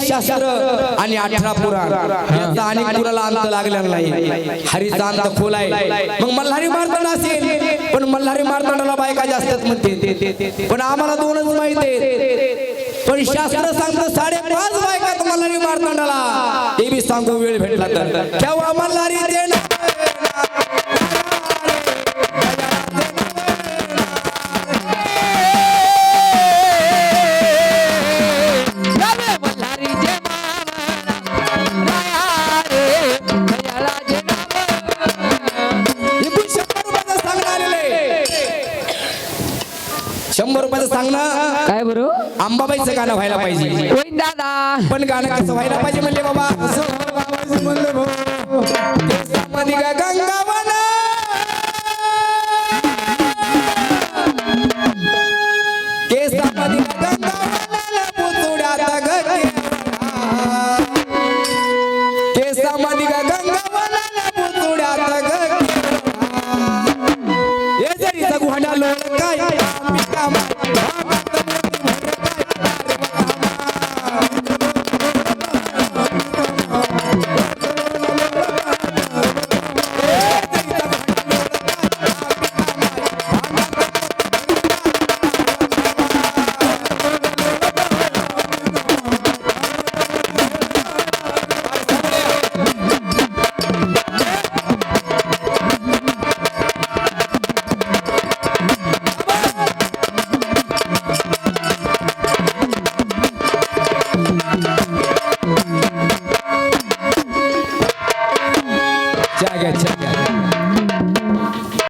शास्त्र आणि 18 पुराण याचा आणि कुणाला अंत लागलेला नाही. हरीचा अंत खोल आहे. मग मल्हारी मार्तंड असेल पण मल्हारी मार्तंडाला बायका जास्तच म्हणते पण आम्हाला दोनच माहित आहेत. पण शास्त्र सांगतं 5.5 बायका मल्हारी मार्तंडाला. ते बी सांगू वेळ भेटला तर केव्हा मल्हारी देणार ₹100 सांगणं काय बरो अंबाबाईचं गाणं व्हायला पाहिजे. होईन दादा. पण गाणं कसं व्हायला पाहिजे म्हणले बाबा म्हणले गंगावन केसामध्ये गंगावनाला पुतुड्यात केसामध्ये गंगावनाला पुतुड्यात हे जरी घोडा लोक काय